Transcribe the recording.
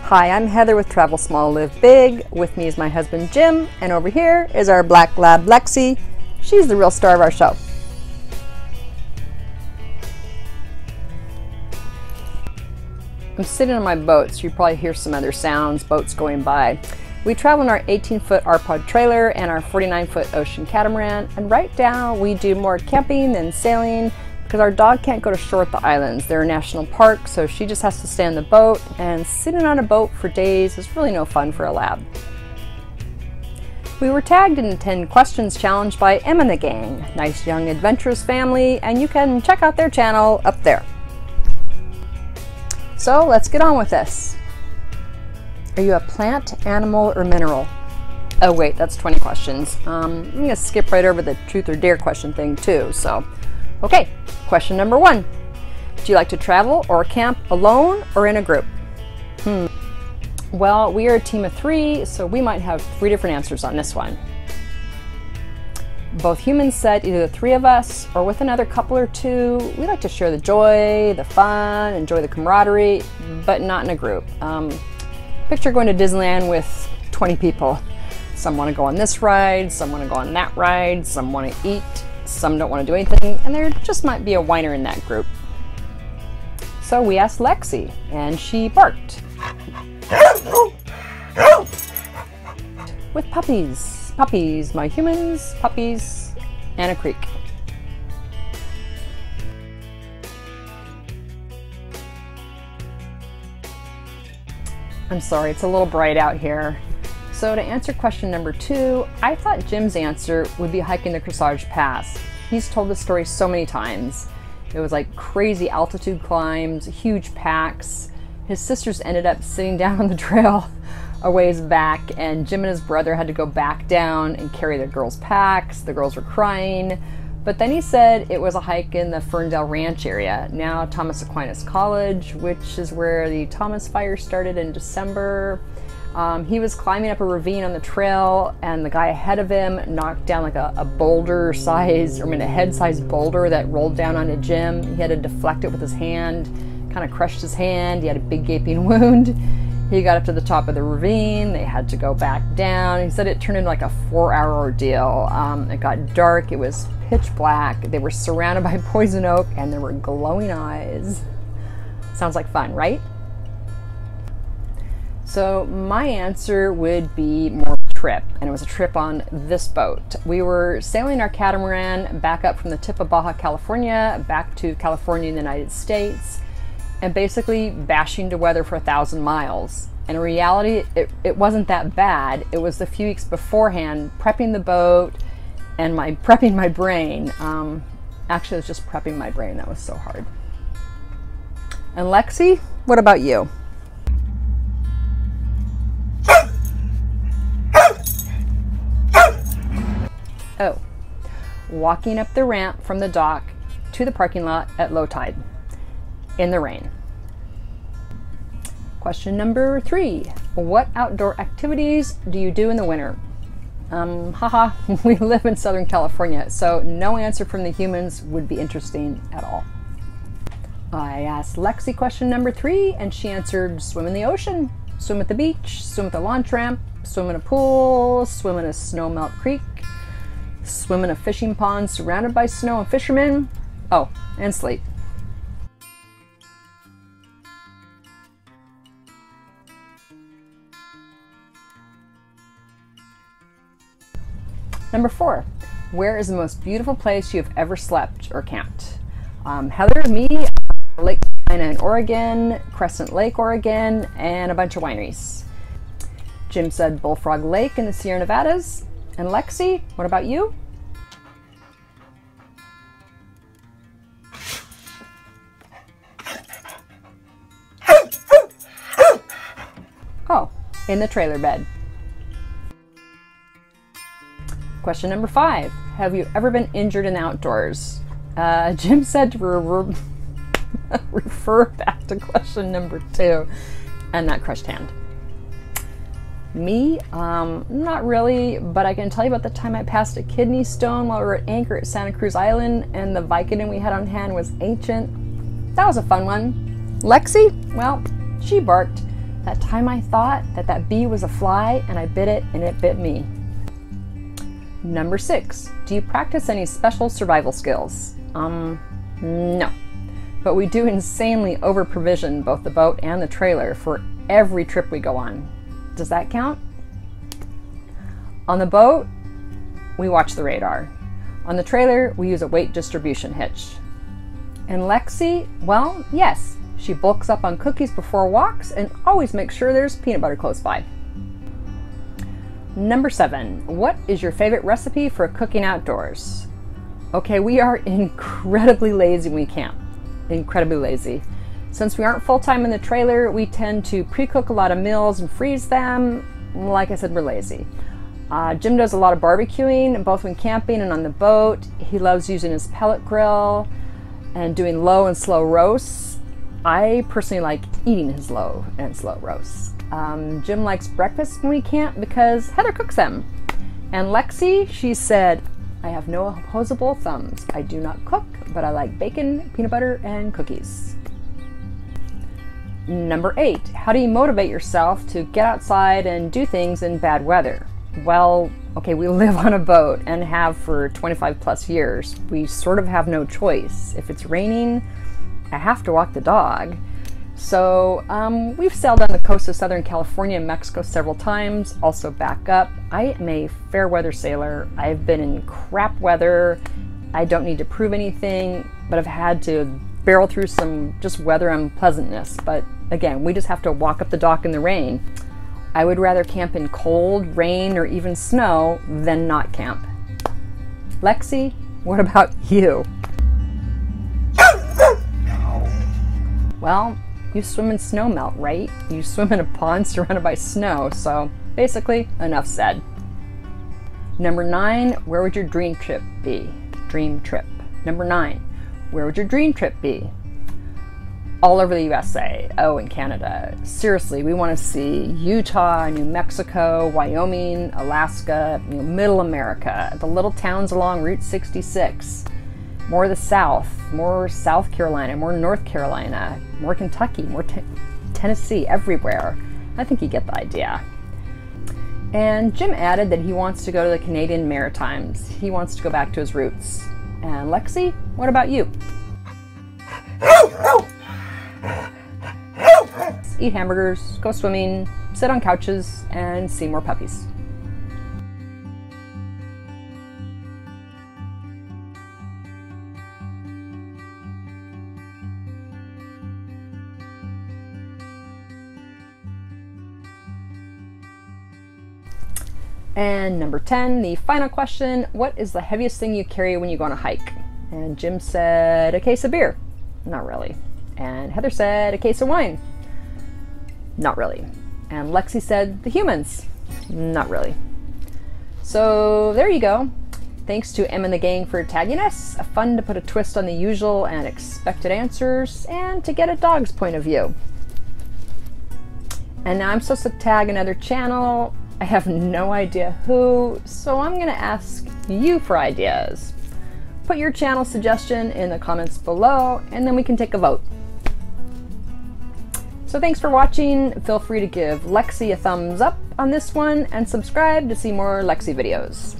Hi, I'm Heather with Travel Small, Live Big. With me is my husband Jim, and over here is our black lab Lexi. She's the real star of our show. I'm sitting on my boat, so you probably hear some other sounds, boats going by. We travel in our 18-foot R-Pod trailer and our 49-foot ocean catamaran, and right now we do more camping than sailing because our dog can't go to shore at the islands. They're a national park, so she just has to stay on the boat, and sitting on a boat for days is really no fun for a lab. We were tagged in the 10 questions challenge by Em and the gang. Nice, young, adventurous family, and you can check out their channel up there. So let's get on with this. Are you a plant, animal, or mineral? Oh wait, that's 20 questions. I'm gonna skip right over the truth or dare question thing too, so. Okay, question number 1. Do you like to travel or camp alone or in a group? Well, we are a team of 3, so we might have 3 different answers on this one. Both humans said either the 3 of us or with another couple or 2. We like to share the joy, the fun, enjoy the camaraderie, but not in a group. Picture going to Disneyland with 20 people. Some want to go on this ride, some want to go on that ride, some want to eat, some don't want to do anything, and there just might be a whiner in that group. So we asked Lexi, and she barked. With puppies. Puppies, my humans, puppies, and a creek. I'm sorry, it's a little bright out here. So to answer question number 2, I thought Jim's answer would be hiking the Corsage Pass. He's told this story so many times. It was like crazy altitude climbs, huge packs. His sisters ended up sitting down on the trail a ways back, and Jim and his brother had to go back down and carry the girls' packs. The girls were crying. But then he said it was a hike in the Ferndale Ranch area, now Thomas Aquinas College, which is where the Thomas fire started in December. He was climbing up a ravine on the trail, and the guy ahead of him knocked down like a boulder-sized, a head-sized boulder that rolled down onto Jim. He had to deflect it with his hand, kind of crushed his hand. He had a big gaping wound. He got up to the top of the ravine. They had to go back down. He said it turned into like a 4-hour ordeal. It got dark. It was pitch black. They were surrounded by poison oak, and there were glowing eyes. Sounds like fun, right? So my answer would be more trip, and it was a trip on this boat. We were sailing our catamaran back up from the tip of Baja California back to California in the United States, and basically bashing to weather for 1,000 miles. And in reality, it wasn't that bad. It was the few weeks beforehand, prepping the boat and prepping my brain. Actually, it was just prepping my brain. That was so hard. And Lexi, what about you? Oh, walking up the ramp from the dock to the parking lot at low tide in the rain. Question number 3. What outdoor activities do you do in the winter? We live in Southern California, so no answer from the humans would be interesting at all. I asked Lexi question number 3, and she answered swim in the ocean, swim at the beach, swim at the launch ramp, swim in a pool, swim in a snowmelt creek, swim in a fishing pond surrounded by snow and fishermen. Oh, and sleep. Number 4, where is the most beautiful place you've ever slept or camped? Heather, me, Lake Carolina in Oregon, Crescent Lake, Oregon, and a bunch of wineries. Jim said Bullfrog Lake in the Sierra Nevadas. And Lexi, what about you? Oh, in the trailer bed. Question number 5. Have you ever been injured in the outdoors? Jim said to refer back to question number 2 and that crushed hand. Me? Not really, but I can tell you about the time I passed a kidney stone while we were at anchor at Santa Cruz Island, and the Vicodin we had on hand was ancient. That was a fun one. Lexi? Well, she barked. That time I thought that bee was a fly and I bit it and it bit me. Number 6, do you practice any special survival skills? No. But we do insanely over-provision both the boat and the trailer for every trip we go on. Does that count? On the boat, we watch the radar. On the trailer, we use a weight distribution hitch. And Lexi, well, yes, she bulks up on cookies before walks and always makes sure there's peanut butter close by. Number 7, what is your favorite recipe for cooking outdoors? Okay, we are incredibly lazy when we camp. Incredibly lazy. Since we aren't full-time in the trailer, we tend to pre-cook a lot of meals and freeze them. Like I said, we're lazy. Jim does a lot of barbecuing, both when camping and on the boat. He loves using his pellet grill and doing low and slow roasts. I personally like eating his low and slow roasts. Jim likes breakfast when we camp because Heather cooks them. And Lexi, she said, I have no opposable thumbs. I do not cook, but I like bacon, peanut butter, and cookies. Number 8, how do you motivate yourself to get outside and do things in bad weather? Well, okay, we live on a boat and have for 25 plus years. We sort of have no choice. If it's raining, I have to walk the dog. So we've sailed on the coast of Southern California and Mexico several times, also back up. I am a fair weather sailor. I've been in crap weather. I don't need to prove anything, but I've had to barrel through some just weather unpleasantness. But again, we just have to walk up the dock in the rain. I would rather camp in cold, rain, or even snow than not camp. Lexi, what about you? Well, you swim in snow melt, right? You swim in a pond surrounded by snow, so basically, enough said. Number 9, where would your dream trip be? Dream trip. Number 9, where would your dream trip be? All over the USA. Oh, and Canada. Seriously, we want to see Utah, New Mexico, Wyoming, Alaska, Middle America, the little towns along Route 66. More of the South, more South Carolina, more North Carolina, more Kentucky, more Tennessee, everywhere. I think you get the idea. And Jim added that he wants to go to the Canadian Maritimes. He wants to go back to his roots. And Lexi, what about you? Eat hamburgers, go swimming, sit on couches, and see more puppies. And number 10, the final question, what is the heaviest thing you carry when you go on a hike? And Jim said, a case of beer. Not really. And Heather said, a case of wine. Not really. And Lexi said, the humans. Not really. So there you go. Thanks to Em and the gang for tagging us. Fun to put a twist on the usual and expected answers, and to get a dog's point of view. And now I'm supposed to tag another channel. I have no idea who, so I'm going to ask you for ideas. Put your channel suggestion in the comments below, and then we can take a vote. So thanks for watching. Feel free to give Lexi a thumbs up on this one, and subscribe to see more Lexi videos.